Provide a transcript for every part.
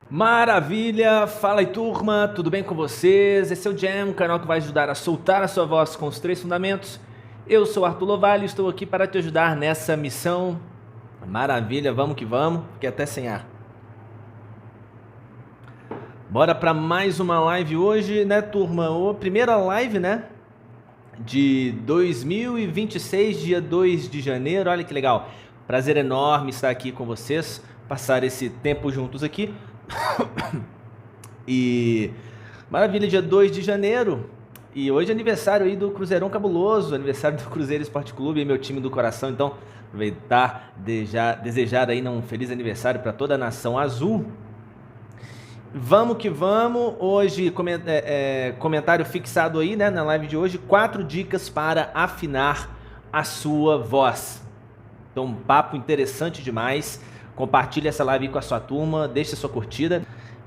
Maravilha! Fala aí, turma, tudo bem com vocês? Esse é o Jam, o canal que vai ajudar a soltar a sua voz com os 3 fundamentos. Eu sou Arthur Lovalho e estou aqui para te ajudar nessa missão. Maravilha, vamos que vamos, fiquei até sem ar. Bora para mais uma live hoje, né, turma? A primeira live, né, de 2026, dia 2 de janeiro, olha que legal. Prazer enorme estar aqui com vocês, passar esse tempo juntos aqui. E maravilha, dia 2 de janeiro. E hoje é aniversário aí do Cruzeirão Cabuloso, aniversário do Cruzeiro Esporte Clube, meu time do coração. Então, aproveitar, desejar aí um feliz aniversário para toda a nação azul. Vamos que vamos. Hoje, comentário fixado aí, né, na live de hoje, 4 dicas para afinar a sua voz. Então, um papo interessante demais. Compartilhe essa live com a sua turma, deixe a sua curtida.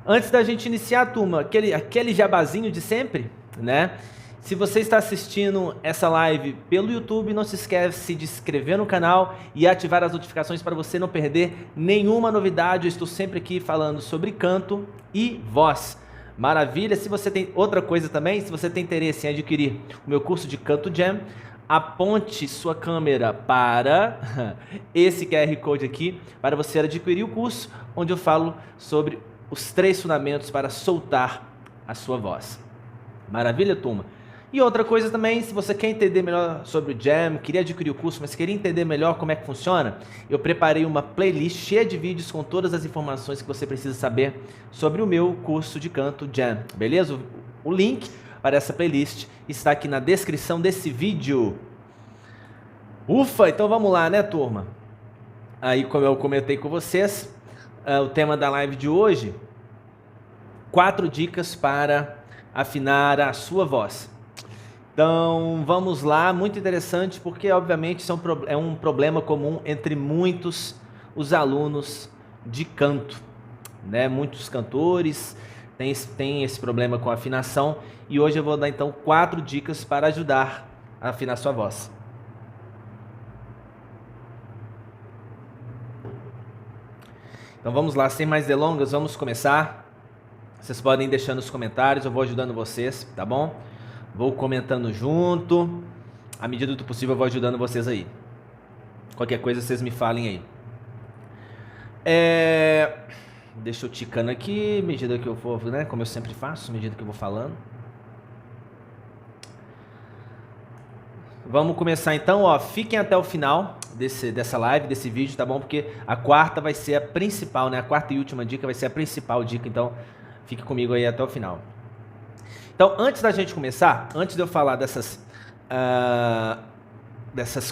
Antes da gente iniciar, turma, aquele jabazinho de sempre, né? Se você está assistindo essa live pelo YouTube, não se esquece de se inscrever no canal e ativar as notificações para você não perder nenhuma novidade. Eu estou sempre aqui falando sobre canto e voz. Maravilha! Se você tem outra coisa também, se você tem interesse em adquirir o meu curso de Canto Jam, aponte sua câmera para esse QR Code aqui, para você adquirir o curso, onde eu falo sobre os 3 fundamentos para soltar a sua voz. Maravilha, turma? E outra coisa também, se você quer entender melhor sobre o Jam, queria adquirir o curso, mas queria entender melhor como é que funciona, eu preparei uma playlist cheia de vídeos com todas as informações que você precisa saber sobre o meu curso de Canto Jam, beleza? O link para essa playlist está aqui na descrição desse vídeo. Ufa, então vamos lá, né, turma? Aí, como eu comentei com vocês, o tema da live de hoje, 4 dicas para afinar a sua voz. Então, vamos lá, muito interessante, porque obviamente isso é um problema comum entre muitos os alunos de canto, né? Muitos cantores têm esse problema com a afinação, e hoje eu vou dar então 4 dicas para ajudar a afinar sua voz. Então vamos lá, sem mais delongas, vamos começar. Vocês podem ir deixando os comentários, eu vou ajudando vocês, tá bom? Vou comentando junto, à medida do possível eu vou ajudando vocês aí. Qualquer coisa vocês me falem aí. Deixa eu ticando aqui, à medida que eu for, né? Como eu sempre faço, à medida que eu vou falando. Vamos começar então, ó, fiquem até o final dessa live, desse vídeo, tá bom? Porque a quarta vai ser a principal, né? A quarta e última dica vai ser a principal dica, então fique comigo aí até o final. Então, antes da gente começar, antes de eu falar dessas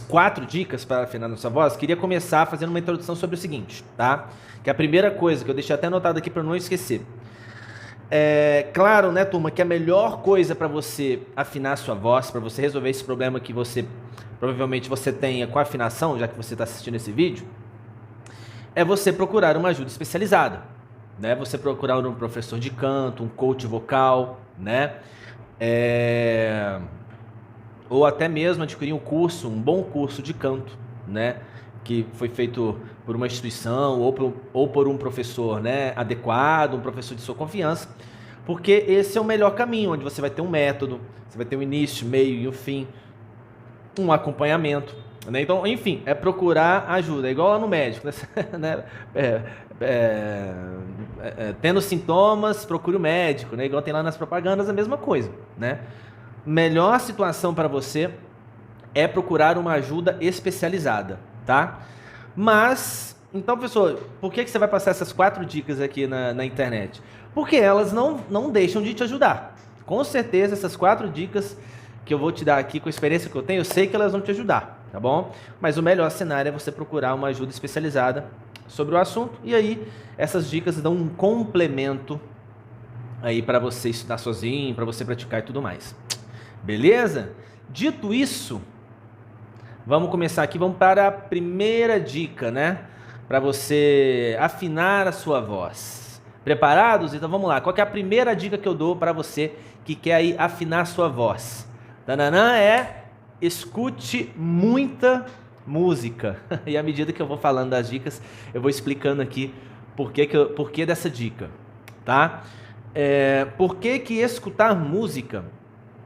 4 dicas para afinar nossa voz, queria começar fazendo uma introdução sobre o seguinte, tá? Que é a primeira coisa que eu deixei até anotado aqui para não esquecer. Claro, né, turma, que a melhor coisa para você afinar a sua voz, para você resolver esse problema que provavelmente você tenha com a afinação, já que você está assistindo esse vídeo, é você procurar uma ajuda especializada, né? Você procurar um professor de canto, um coach vocal, né? Ou até mesmo adquirir um bom curso de canto, né? Que foi feito por uma instituição ou por um professor, né, adequado, um professor de sua confiança, porque esse é o melhor caminho, onde você vai ter um método, você vai ter um início, meio e um fim, um acompanhamento, né? Então, enfim, é procurar ajuda, é igual lá no médico, né? Tendo sintomas, procure o médico, né? Igual tem lá nas propagandas, a mesma coisa, né? Melhor situação para você é procurar uma ajuda especializada, tá? Mas, então, professor, por que você vai passar essas 4 dicas aqui na internet? Porque elas não deixam de te ajudar. Com certeza, essas 4 dicas que eu vou te dar aqui, com a experiência que eu tenho, eu sei que elas vão te ajudar, tá bom? Mas o melhor cenário é você procurar uma ajuda especializada sobre o assunto, e aí essas dicas dão um complemento aí para você estudar sozinho, para você praticar e tudo mais. Beleza? Dito isso, vamos começar aqui, vamos para a primeira dica, né? Para você afinar a sua voz. Preparados? Então vamos lá. Qual que é a primeira dica que eu dou para você que quer aí afinar a sua voz? Tananã, escute muita música. E à medida que eu vou falando das dicas, eu vou explicando aqui por que dessa dica. tá? Por que escutar música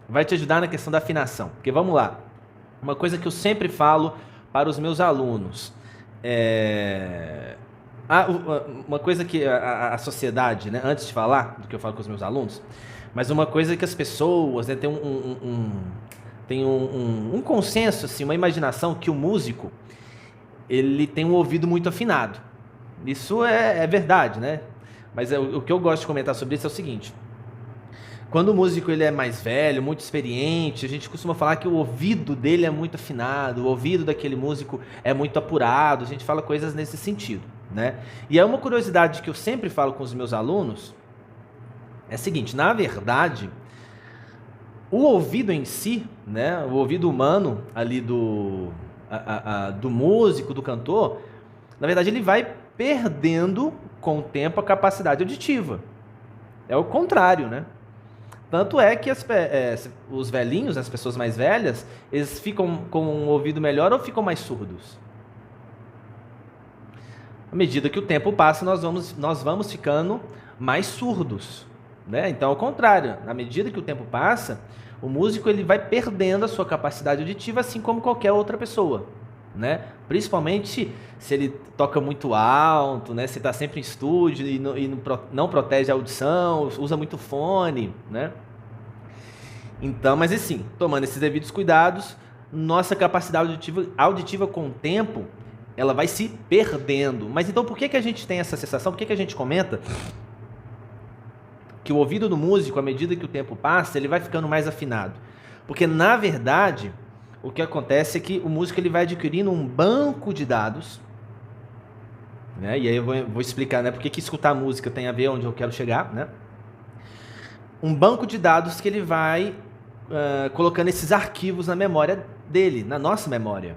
vai te ajudar na questão da afinação? Porque vamos lá, uma coisa que eu sempre falo para os meus alunos, uma coisa que a sociedade, né, antes de falar do que eu falo com os meus alunos, mas uma coisa que as pessoas, né, tem um consenso, assim, uma imaginação que o músico ele tem um ouvido muito afinado. Isso é verdade, né? Mas o que eu gosto de comentar sobre isso é o seguinte: quando o músico ele é mais velho, muito experiente, a gente costuma falar que o ouvido dele é muito afinado, o ouvido daquele músico é muito apurado, a gente fala coisas nesse sentido, né? E é uma curiosidade que eu sempre falo com os meus alunos, é a seguinte: na verdade, o ouvido em si, né, o ouvido humano ali do músico, do cantor, na verdade ele vai perdendo com o tempo a capacidade auditiva. É o contrário, né? Tanto é que os velhinhos, as pessoas mais velhas, eles ficam com um ouvido melhor ou ficam mais surdos? À medida que o tempo passa, nós vamos ficando mais surdos, né? Então, ao contrário, à medida que o tempo passa, o músico ele vai perdendo a sua capacidade auditiva, assim como qualquer outra pessoa, né? Principalmente se ele toca muito alto, né? Se está sempre em estúdio e não protege a audição, usa muito fone, né? Então, mas assim, tomando esses devidos cuidados, nossa capacidade auditiva com o tempo, ela vai se perdendo. Mas então por que a gente tem essa sensação? Por que a gente comenta que o ouvido do músico, à medida que o tempo passa, ele vai ficando mais afinado? Porque, na verdade, o que acontece é que o músico ele vai adquirindo um banco de dados, né? E aí eu vou explicar, né, por que escutar música tem a ver onde eu quero chegar, né? Um banco de dados que ele vai colocando esses arquivos na memória dele, na nossa memória,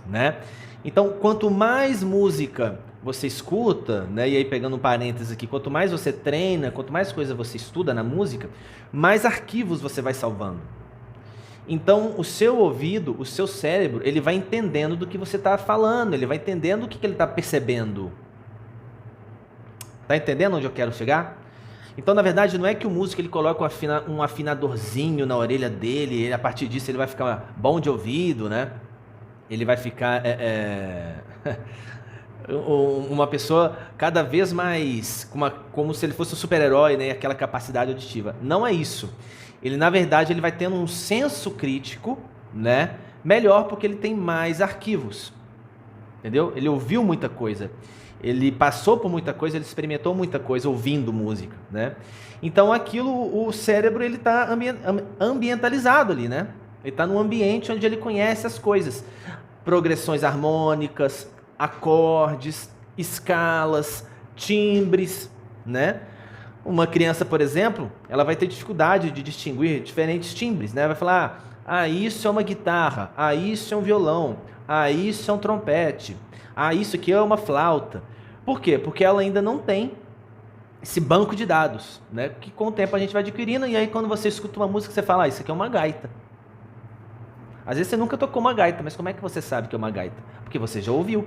né? Então, quanto mais música você escuta, né, e aí pegando um parênteses aqui, quanto mais você treina, quanto mais coisa você estuda na música, mais arquivos você vai salvando. Então, o seu ouvido, o seu cérebro, ele vai entendendo do que você está falando, ele vai entendendo o que ele está percebendo. Está entendendo onde eu quero chegar? Então, na verdade, não é que o músico ele coloca um afinadorzinho na orelha dele, e a partir disso ele vai ficar bom de ouvido, né? Ele vai ficar uma pessoa cada vez mais como se ele fosse um super-herói, né? Aquela capacidade auditiva. Não é isso. Ele, na verdade, ele vai tendo um senso crítico, né, melhor, porque ele tem mais arquivos, entendeu? Ele ouviu muita coisa, ele passou por muita coisa, ele experimentou muita coisa ouvindo música, né? Então aquilo, o cérebro, ele está ambientalizado ali, né? Ele está num ambiente onde ele conhece as coisas, progressões harmônicas, acordes, escalas, timbres, né? Uma criança, por exemplo, ela vai ter dificuldade de distinguir diferentes timbres, né? Vai falar, isso é uma guitarra, isso é um violão, isso é um trompete, isso aqui é uma flauta. Por quê? Porque ela ainda não tem esse banco de dados, né? Que com o tempo a gente vai adquirindo, e aí quando você escuta uma música, você fala, isso aqui é uma gaita. Às vezes você nunca tocou uma gaita, mas como é que você sabe que é uma gaita? Porque você já ouviu,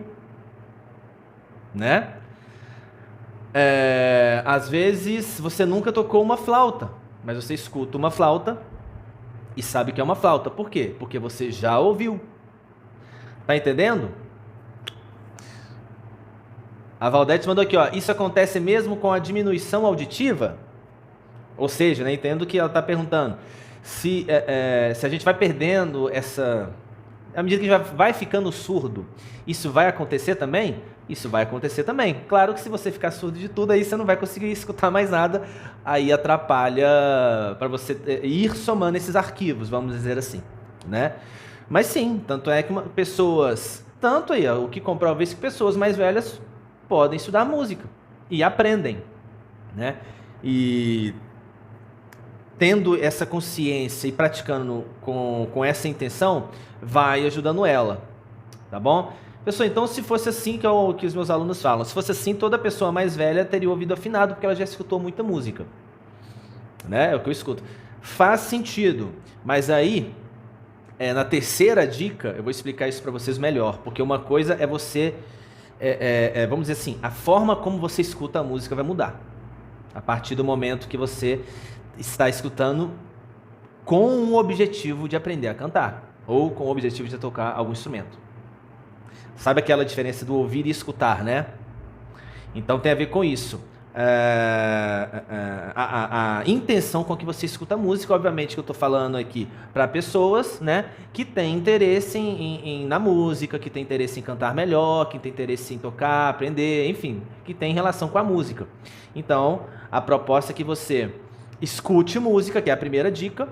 né? Às vezes você nunca tocou uma flauta, mas você escuta uma flauta e sabe que é uma flauta. Por quê? Porque você já ouviu. Tá entendendo? A Valdete mandou aqui, ó, isso acontece mesmo com a diminuição auditiva? Ou seja, né, entendo que ela está perguntando se a gente vai perdendo à medida que já vai ficando surdo, isso vai acontecer também? Isso vai acontecer também. Claro que se você ficar surdo de tudo, aí você não vai conseguir escutar mais nada, aí atrapalha para você ir somando esses arquivos, vamos dizer assim, né? Mas sim, tanto é que tanto aí, o que comprova isso, que pessoas mais velhas podem estudar música e aprendem, né? E tendo essa consciência e praticando com essa intenção, vai ajudando ela, tá bom? Pessoal, então se fosse assim que os meus alunos falam, se fosse assim, toda pessoa mais velha teria o ouvido afinado, porque ela já escutou muita música, né? É o que eu escuto. Faz sentido, mas aí, na terceira dica, eu vou explicar isso para vocês melhor, porque uma coisa é você, vamos dizer assim, a forma como você escuta a música vai mudar. A partir do momento que você está escutando com o objetivo de aprender a cantar, ou com o objetivo de tocar algum instrumento. Sabe aquela diferença do ouvir e escutar, né? Então tem a ver com isso. A intenção com que você escuta a música, obviamente que eu estou falando aqui para pessoas, né, que têm interesse na música, que têm interesse em cantar melhor, que têm interesse em tocar, aprender, enfim, que tem relação com a música. Então, a proposta é que você escute música, que é a primeira dica,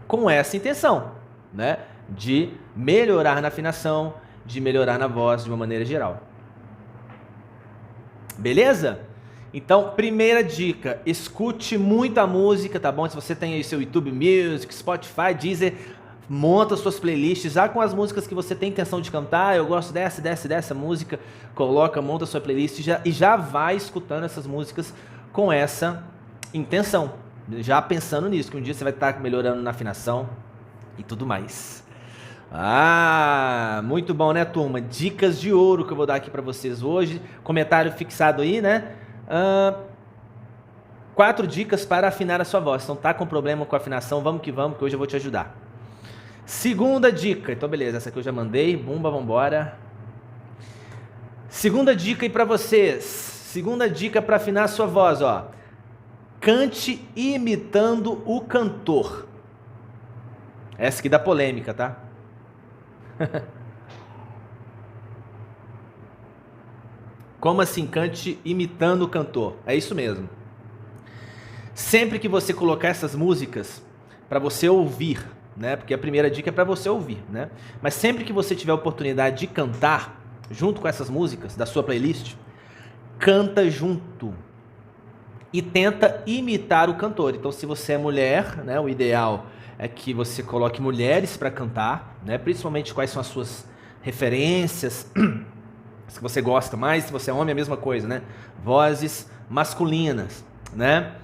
com essa intenção, né, de melhorar na afinação, de melhorar na voz de uma maneira geral. Beleza? Então, primeira dica, escute muita música, tá bom? Se você tem aí seu YouTube Music, Spotify, Deezer, monta suas playlists já com as músicas que você tem intenção de cantar. Eu gosto dessa música, monta sua playlist e já vai escutando essas músicas com essa intenção, já pensando nisso, que um dia você vai estar melhorando na afinação e tudo mais. Muito bom, né, turma? Dicas de ouro que eu vou dar aqui para vocês hoje. Comentário fixado aí, né? 4 dicas para afinar a sua voz. Então tá com problema com a afinação, vamos que hoje eu vou te ajudar. Segunda dica, então beleza, essa aqui eu já mandei, vambora. Segunda dica aí para vocês. Segunda dica para afinar a sua voz, ó. Cante imitando o cantor. Essa aqui dá polêmica, tá? Como assim, cante imitando o cantor? É isso mesmo. Sempre que você colocar essas músicas para você ouvir, né? Porque a primeira dica é para você ouvir, né? Mas sempre que você tiver a oportunidade de cantar junto com essas músicas da sua playlist, canta junto e tenta imitar o cantor. Então, se você é mulher, né? O ideal é que você coloque mulheres para cantar, né? Principalmente quais são as suas referências. Se você gosta mais, se você é homem, a mesma coisa, né? Vozes masculinas, né?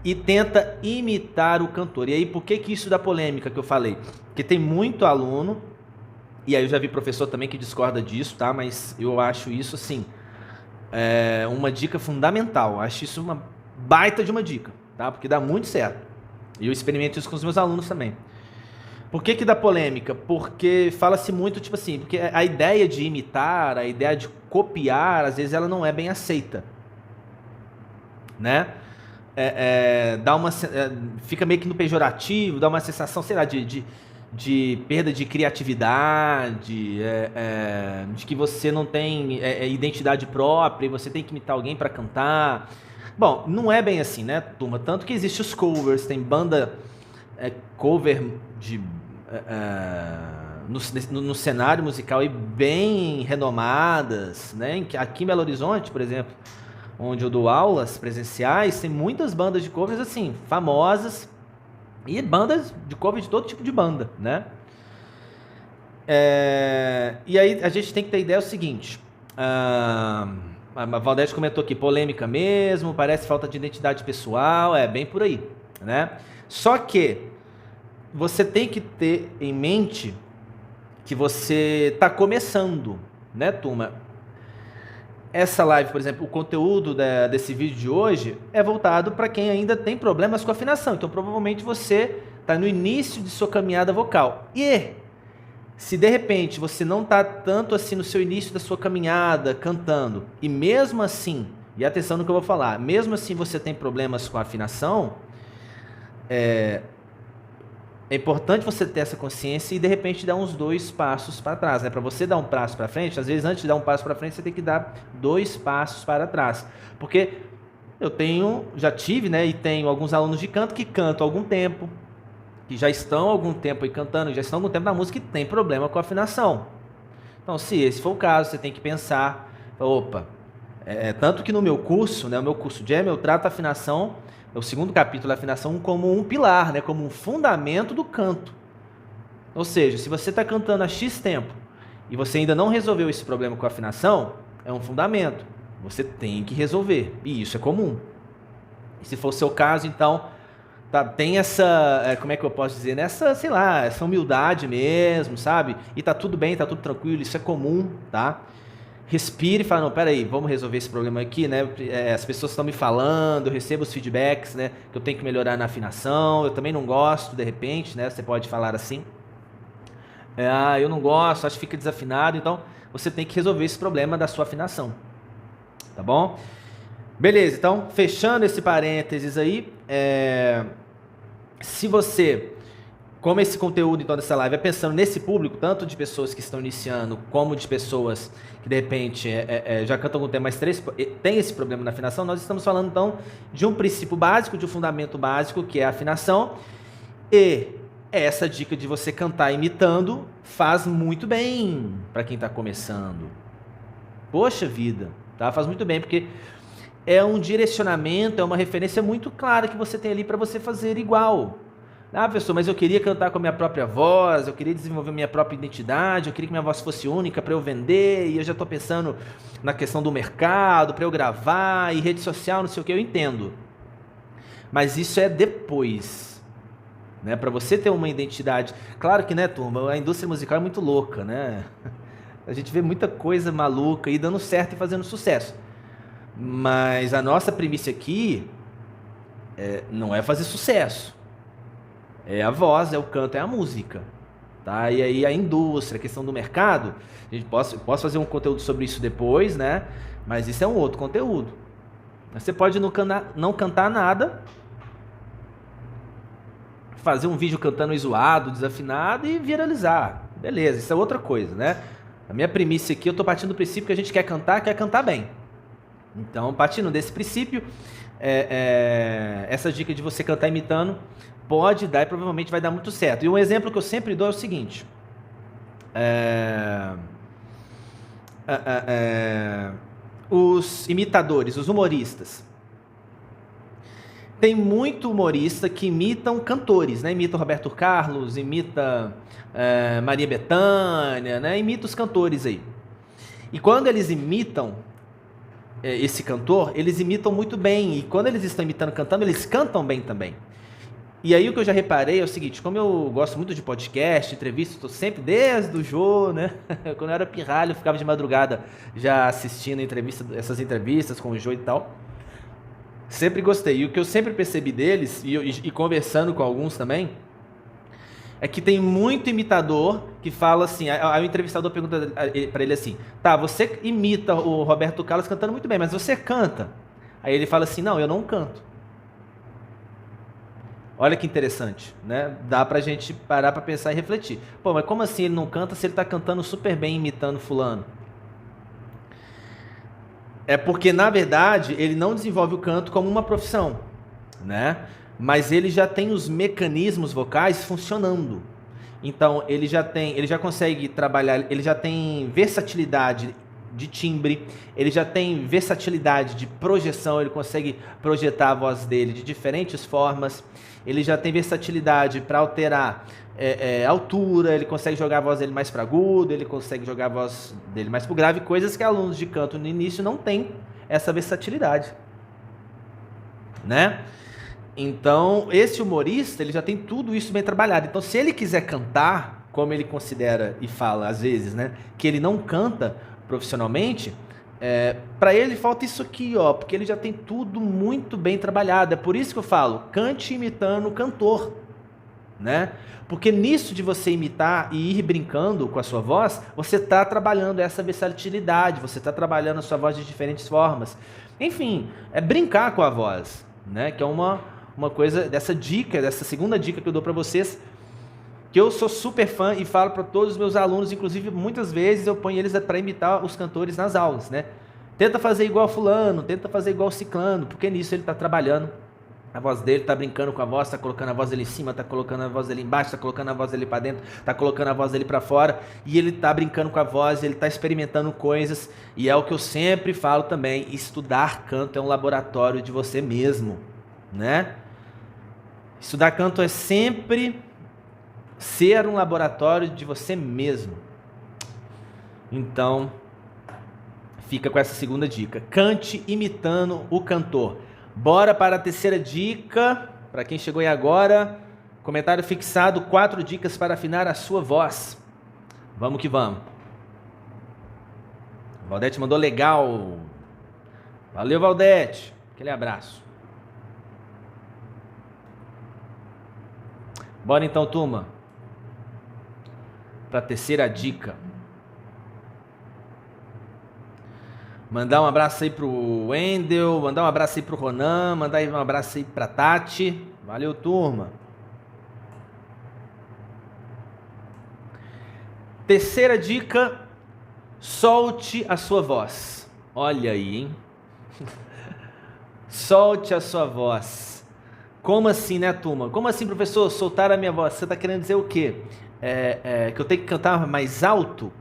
E tenta imitar o cantor. E aí, por que isso dá polêmica que eu falei? Porque tem muito aluno, e aí eu já vi professor também que discorda disso, tá? Mas eu acho isso, assim, uma dica fundamental. Eu acho isso uma baita de uma dica, tá? Porque dá muito certo. E eu experimento isso com os meus alunos também. Por que dá polêmica? Porque fala-se muito, tipo assim, porque a ideia de imitar, a ideia de copiar, às vezes ela não é bem aceita, né? Fica meio que no pejorativo, dá uma sensação, sei lá, de perda de criatividade, de que você não tem identidade própria e você tem que imitar alguém para cantar. Bom, não é bem assim, né, turma? Tanto que existem os covers, tem banda cover no cenário musical e bem renomadas, né? Aqui em Belo Horizonte, por exemplo, onde eu dou aulas presenciais, tem muitas bandas de covers assim, famosas, e bandas de cover de todo tipo de banda, né? E aí a gente tem que ter ideia o seguinte, a Valdete comentou aqui, polêmica mesmo, parece falta de identidade pessoal, bem por aí, né? Só que você tem que ter em mente que você está começando, né, turma? Essa live, por exemplo, o conteúdo desse vídeo de hoje é voltado para quem ainda tem problemas com afinação. Então, provavelmente você está no início de sua caminhada vocal. E se de repente você não está tanto assim no seu início da sua caminhada cantando, e mesmo assim, e atenção no que eu vou falar, mesmo assim você tem problemas com a afinação, é importante você ter essa consciência e de repente dar uns 2 passos para trás, né? Para você dar um passo para frente, às vezes antes de dar um passo para frente, você tem que dar 2 passos para trás. Porque já tive, né, e tenho alguns alunos de canto que cantam há algum tempo, que já estão há algum tempo aí cantando, já estão há algum tempo na música e tem problema com a afinação. Então, se esse for o caso, você tem que pensar, opa, tanto que no meu curso, né, o meu curso Jam, eu trato a afinação, o segundo capítulo da afinação, como um pilar, né, como um fundamento do canto. Ou seja, se você está cantando há X tempo e você ainda não resolveu esse problema com a afinação, é um fundamento. Você tem que resolver. E isso é comum. E se for o seu caso, então, tem essa, como é que eu posso dizer, sei lá, essa humildade mesmo, sabe? E tá tudo bem, tá tudo tranquilo, isso é comum, tá? respire e fala, não, peraí, vamos resolver esse problema aqui, né? As pessoas estão me falando, eu recebo os feedbacks, né? Que eu tenho que melhorar na afinação, eu também não gosto, de repente, né? Você pode falar assim. Eu não gosto, acho que fica desafinado, então você tem que resolver esse problema da sua afinação, tá bom? Beleza, então, fechando esse parênteses aí, se você, como esse conteúdo então dessa live é pensando nesse público, tanto de pessoas que estão iniciando, como de pessoas que de repente já cantam algum tempo, mas tem esse problema na afinação, nós estamos falando então de um princípio básico, de um fundamento básico, que é a afinação, e essa dica de você cantar imitando faz muito bem para quem está começando. Poxa vida, tá? Faz muito bem, porque é um direcionamento, é uma referência muito clara que você tem ali para você fazer igual. Professor, mas eu queria cantar com a minha própria voz, eu queria desenvolver minha própria identidade, eu queria que minha voz fosse única para eu vender, e eu já estou pensando na questão do mercado, para eu gravar, e rede social, não sei o que, eu entendo. Mas isso é depois, né? Para você ter uma identidade. Claro que, né, turma, a indústria musical é muito louca, né? A gente vê muita coisa maluca e dando certo e fazendo sucesso. Mas a nossa premissa aqui não é fazer sucesso. É a voz, é o canto, é a música. Tá? E aí a indústria, a questão do mercado, posso fazer um conteúdo sobre isso depois, né? Mas isso é um outro conteúdo. Você pode não cantar nada, fazer um vídeo cantando zoado, desafinado e viralizar. Beleza, isso é outra coisa, né? A minha premissa aqui, eu estou partindo do princípio que a gente quer cantar bem. Então, partindo desse princípio, essa dica de você cantar imitando pode dar e provavelmente vai dar muito certo. E um exemplo que eu sempre dou é o seguinte. Os imitadores, os humoristas. Tem muito humorista que imitam cantores, né? Imita o Roberto Carlos, imita Maria Bethânia, né? Imita os cantores aí. E quando eles imitam esse cantor, eles imitam muito bem. E quando eles estão imitando, cantando, eles cantam bem também. E aí o que eu já reparei é o seguinte, como eu gosto muito de podcast, entrevista, estou sempre desde o Jô, né? Quando eu era pirralho, eu ficava de madrugada já assistindo essas entrevistas com o Jô e tal. Sempre gostei. E o que eu sempre percebi deles, e conversando com alguns também, é que tem muito imitador que fala assim, aí o entrevistador pergunta para ele assim, tá, você imita o Roberto Carlos cantando muito bem, mas você canta? Aí ele fala assim, não, eu não canto. Olha que interessante, né? Dá pra gente parar pra pensar e refletir. Pô, mas como assim ele não canta se ele tá cantando super bem imitando fulano? É porque, na verdade, ele não desenvolve o canto como uma profissão, né? Mas ele já tem os mecanismos vocais funcionando. Então, ele já consegue trabalhar, ele já tem versatilidade de timbre, ele já tem versatilidade de projeção, ele consegue projetar a voz dele de diferentes formas, ele já tem versatilidade para alterar altura, ele consegue jogar a voz dele mais para agudo, ele consegue jogar a voz dele mais para grave, coisas que alunos de canto no início não têm essa versatilidade, né? Então, esse humorista, ele já tem tudo isso bem trabalhado. Então, se ele quiser cantar, como ele considera e fala às vezes, né, que ele não canta profissionalmente, para ele falta isso aqui, ó, porque ele já tem tudo muito bem trabalhado. É por isso que eu falo, cante imitando o cantor, né? Porque nisso de você imitar e ir brincando com a sua voz, você está trabalhando essa versatilidade, você está trabalhando a sua voz de diferentes formas. Enfim, é brincar com a voz, né? Que é uma coisa dessa dica, dessa segunda dica que eu dou para vocês, que eu sou super fã e falo para todos os meus alunos, inclusive muitas vezes eu ponho eles para imitar os cantores nas aulas, né? Tenta fazer igual fulano, tenta fazer igual ciclano, porque nisso ele está trabalhando a voz dele, está brincando com a voz, está colocando a voz dele em cima, está colocando a voz dele embaixo, está colocando a voz dele para dentro, está colocando a voz dele para fora, e ele está brincando com a voz, ele está experimentando coisas, e é o que eu sempre falo também, estudar canto é um laboratório de você mesmo, né? Estudar canto é sempre ser um laboratório de você mesmo. Então, fica com essa segunda dica. Cante imitando o cantor. Bora para a terceira dica. Para quem chegou aí agora, comentário fixado, 4 dicas para afinar a sua voz. Vamos que vamos. Valdete mandou legal. Valeu, Valdete. Aquele abraço. Bora então, turma, para a terceira dica. Mandar um abraço aí pro Wendel, mandar um abraço aí pro Ronan, mandar um abraço aí pra Tati. Valeu, turma. Terceira dica, solte a sua voz. Olha aí, hein? Solte a sua voz. Como assim, né, turma? Como assim, professor, soltar a minha voz? Você tá querendo dizer o quê? Que eu tenho que cantar mais alto?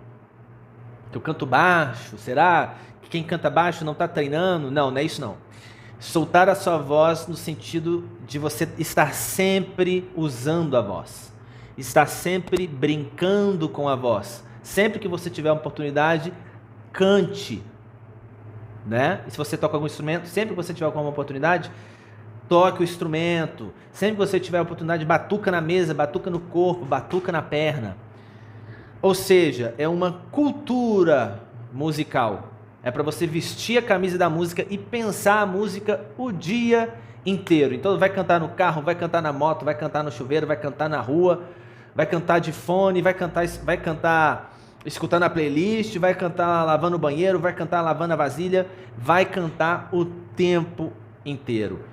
Que eu canto baixo? Será que quem canta baixo não está treinando? Não, não é isso não. Soltar a sua voz no sentido de você estar sempre usando a voz. Estar sempre brincando com a voz. Sempre que você tiver uma oportunidade, cante. Né? E se você toca algum instrumento, sempre que você tiver alguma oportunidade, toque o instrumento. Sempre que você tiver a oportunidade, batuca na mesa, batuca no corpo, batuca na perna. Ou seja, é uma cultura musical. É para você vestir a camisa da música e pensar a música o dia inteiro. Então vai cantar no carro, vai cantar na moto, vai cantar no chuveiro, vai cantar na rua, vai cantar de fone, vai cantar escutando a playlist, vai cantar lavando o banheiro, vai cantar lavando a vasilha, vai cantar o tempo inteiro.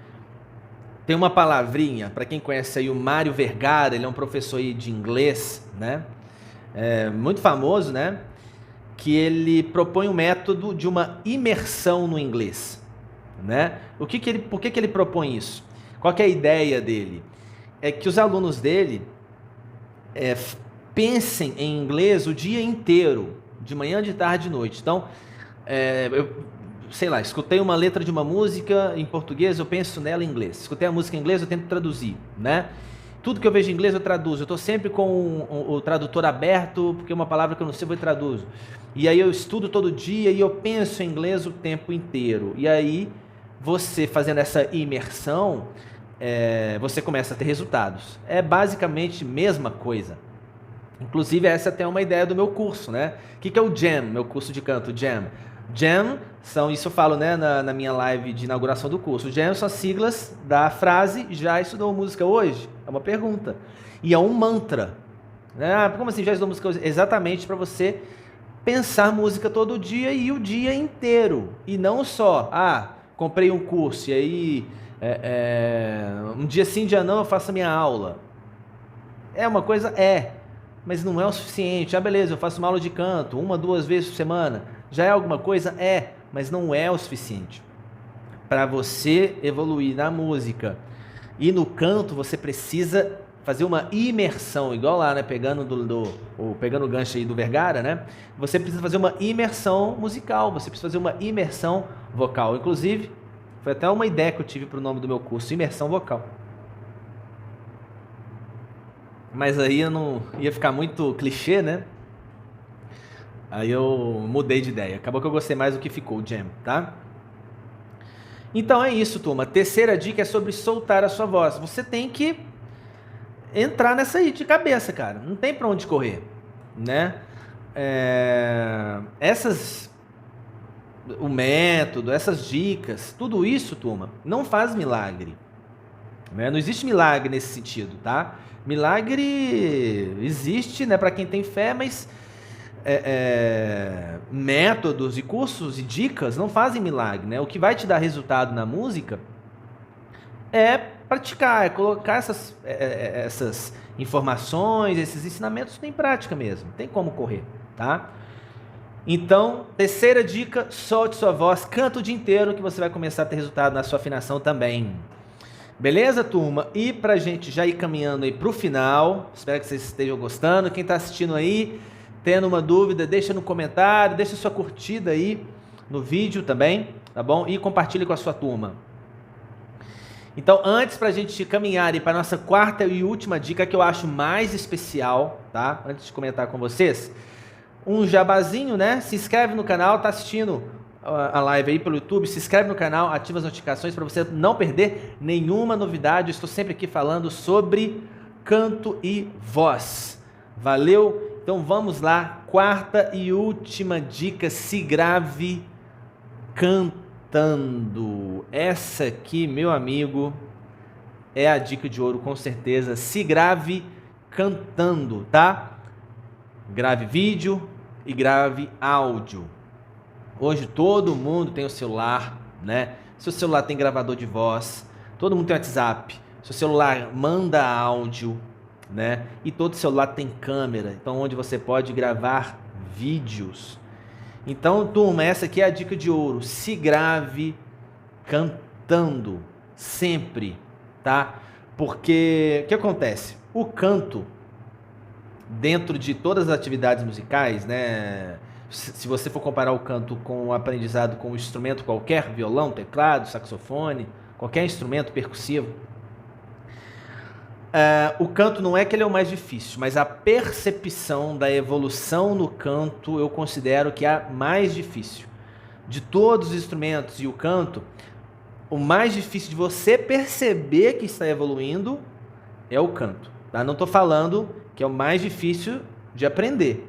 Tem uma palavrinha, para quem conhece aí o Mário Vergara, ele é um professor aí de inglês, né? Muito famoso, né? Que ele propõe um método de uma imersão no inglês, né? Por que que ele propõe isso? Qual que é a ideia dele? É que os alunos dele pensem em inglês o dia inteiro, de manhã, de tarde, de noite. Então, eu sei lá, escutei uma letra de uma música em português, eu penso nela em inglês. Escutei a música em inglês, eu tento traduzir, né? Tudo que eu vejo em inglês eu traduzo. Eu estou sempre com o tradutor aberto, porque é uma palavra que eu não sei, eu traduzo. E aí eu estudo todo dia e eu penso em inglês o tempo inteiro. E aí, você fazendo essa imersão, você começa a ter resultados. É basicamente a mesma coisa. Inclusive, essa é até uma ideia do meu curso, né? O que é o Jam, meu curso de canto, Jam? Jam são, isso eu falo, né, na minha live de inauguração do curso. Jam são as siglas da frase, já estudou música hoje? É uma pergunta. E é um mantra. Né? Como assim, já estudou música hoje? Exatamente para você pensar música todo dia e o dia inteiro. E não só, comprei um curso e aí um dia sim, dia não, eu faço a minha aula. É uma coisa? Mas não é o suficiente. Beleza, eu faço uma aula de canto, 1-2 vezes por semana. Já é alguma coisa? Mas não é o suficiente. Para você evoluir na música e no canto, você precisa fazer uma imersão, igual lá, né? Pegando o gancho aí do Vergara, né? Você precisa fazer uma imersão musical, você precisa fazer uma imersão vocal. Inclusive, foi até uma ideia que eu tive para o nome do meu curso, imersão vocal. Mas aí eu não ia ficar muito clichê, né? Aí eu mudei de ideia. Acabou que eu gostei mais do que ficou, o Jam, tá? Então é isso, turma. Terceira dica é sobre soltar a sua voz. Você tem que entrar nessa aí de cabeça, cara. Não tem pra onde correr, né? O método, essas dicas, tudo isso, turma, não faz milagre. Né? Não existe milagre nesse sentido, tá? Milagre existe, né, para quem tem fé, mas métodos e cursos e dicas não fazem milagre, né? O que vai te dar resultado na música é praticar, é colocar essas informações, esses ensinamentos em prática mesmo. Não tem como correr, tá? Então, terceira dica, solte sua voz, canta o dia inteiro que você vai começar a ter resultado na sua afinação também. Beleza, turma? E pra gente já ir caminhando aí pro final, espero que vocês estejam gostando. Quem tá assistindo aí, tendo uma dúvida, deixa no comentário, deixa sua curtida aí no vídeo também, tá bom? E compartilhe com a sua turma. Então, antes pra gente caminhar aí para nossa quarta e última dica, que eu acho mais especial, tá? Antes de comentar com vocês, um jabazinho, né? Se inscreve no canal, tá assistindo a live aí pelo YouTube, se inscreve no canal, ativa as notificações para você não perder nenhuma novidade. Eu estou sempre aqui falando sobre canto e voz. Valeu? Então vamos lá quarta e última dica: se grave cantando. Essa aqui, meu amigo, é a dica de ouro, com certeza. Se grave cantando, tá? Grave vídeo e grave áudio. Hoje todo mundo tem o celular, né? Seu celular tem gravador de voz, todo mundo tem WhatsApp, seu celular manda áudio, né? E todo celular tem câmera, então onde você pode gravar vídeos. Então, turma, essa aqui é a dica de ouro: se grave cantando sempre, tá? Porque o que acontece? O canto, dentro de todas as atividades musicais, né? Se você for comparar o canto com o aprendizado com um instrumento qualquer, violão, teclado, saxofone, qualquer instrumento percussivo, o canto não é que ele é o mais difícil, mas a percepção da evolução no canto eu considero que é a mais difícil. De todos os instrumentos e o canto, o mais difícil de você perceber que está evoluindo é o canto. Tá? Não estou falando que é o mais difícil de aprender.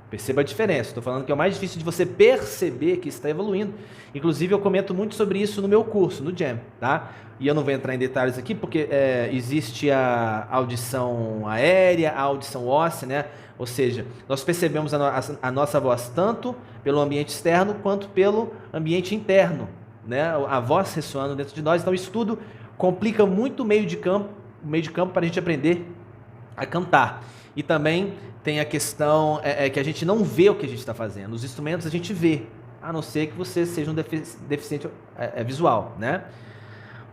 Perceba a diferença. Estou falando que é o mais difícil de você perceber que está evoluindo. Inclusive, eu comento muito sobre isso no meu curso, no Jam, tá? E eu não vou entrar em detalhes aqui, porque existe a audição aérea, a audição óssea, né? Ou seja, nós percebemos a nossa voz tanto pelo ambiente externo quanto pelo ambiente interno, né? A voz ressoando dentro de nós. Então, isso tudo complica muito o meio de campo para a gente aprender a cantar. E também tem a questão que a gente não vê o que a gente está fazendo. Os instrumentos a gente vê, a não ser que você seja um deficiente visual, né?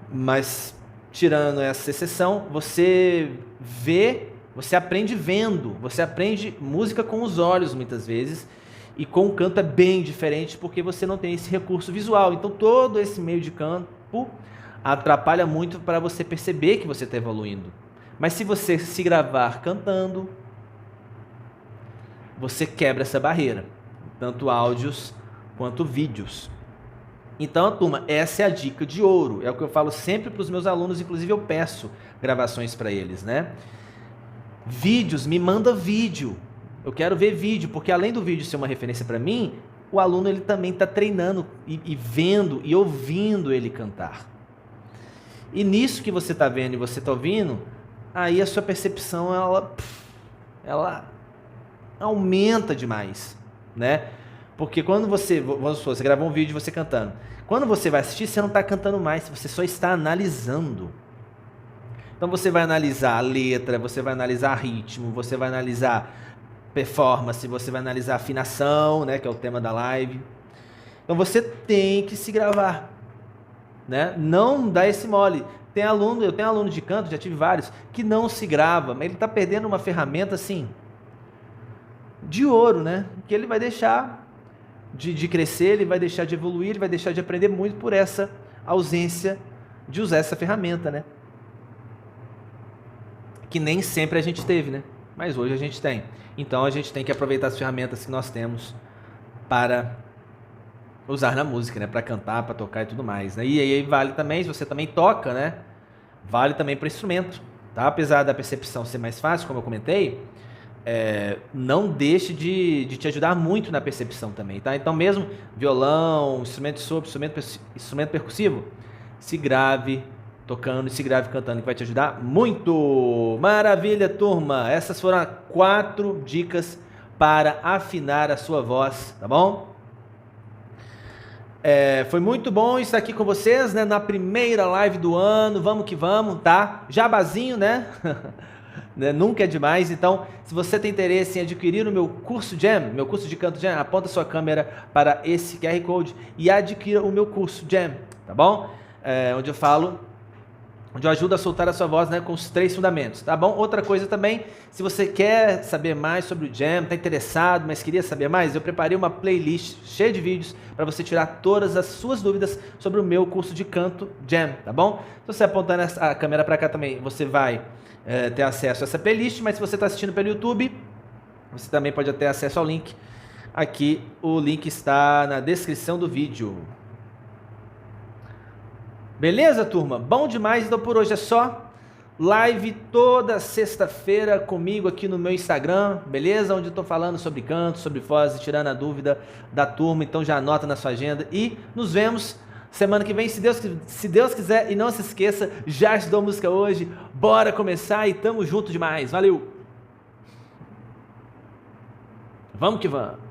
Mas, tirando essa exceção, você vê, você aprende vendo, você aprende música com os olhos muitas vezes, e com o canto é bem diferente, porque você não tem esse recurso visual. Então, todo esse meio de campo atrapalha muito para você perceber que você está evoluindo. Mas se você se gravar cantando, você quebra essa barreira, tanto áudios quanto vídeos. Então, turma, essa é a dica de ouro, é o que eu falo sempre para os meus alunos, inclusive eu peço gravações para eles, né? Vídeos, me manda vídeo, eu quero ver vídeo, porque além do vídeo ser uma referência para mim, o aluno ele também está treinando e vendo e ouvindo ele cantar. E nisso que você está vendo e você está ouvindo, aí a sua percepção ela aumenta demais, né? Porque quando você gravou um vídeo você cantando, quando você vai assistir, você não está cantando mais, você só está analisando. Então você vai analisar a letra, você vai analisar ritmo, você vai analisar performance, você vai analisar afinação, né, que é o tema da live. Então você tem que se gravar, né? Não dá esse mole. Eu tenho aluno de canto, já tive vários, que não se grava, mas ele está perdendo uma ferramenta assim de ouro, né? Que ele vai deixar de crescer, ele vai deixar de evoluir, ele vai deixar de aprender muito por essa ausência de usar essa ferramenta, né? Que nem sempre a gente teve, né? Mas hoje a gente tem. Então a gente tem que aproveitar as ferramentas que nós temos para usar na música, né? Para cantar, para tocar e tudo mais, né? E aí vale também, se você também toca, né? Vale também para o instrumento, tá? Apesar da percepção ser mais fácil, como eu comentei, não deixe de te ajudar muito na percepção também, tá? Então mesmo violão, instrumento de sopro, instrumento percussivo, se grave tocando e se grave cantando, que vai te ajudar muito. Maravilha, turma! Essas foram 4 dicas para afinar a sua voz, tá bom? Foi muito bom estar aqui com vocês, né? Na primeira live do ano, vamos que vamos, tá? Jabazinho, né? Nunca é demais. Então, se você tem interesse em adquirir o meu curso Jam, meu curso de canto Jam, aponta sua câmera para esse QR Code e adquira o meu curso Jam, tá bom? Onde eu ajudo a soltar a sua voz, né, com os 3 fundamentos, tá bom? Outra coisa também, se você quer saber mais sobre o Jam, está interessado, mas queria saber mais, eu preparei uma playlist cheia de vídeos para você tirar todas as suas dúvidas sobre o meu curso de canto Jam, tá bom? Se você apontar a câmera para cá também, você vai ter acesso a essa playlist, mas se você está assistindo pelo YouTube, você também pode ter acesso ao link. Aqui o link está na descrição do vídeo. Beleza, turma? Bom demais, então por hoje é só. Live toda sexta-feira comigo aqui no meu Instagram, beleza? Onde eu tô falando sobre canto, sobre voz, tirando a dúvida da turma, então já anota na sua agenda e nos vemos semana que vem, se Deus quiser. E não se esqueça, já estudou música hoje, bora começar e tamo junto demais, valeu! Vamos que vamos!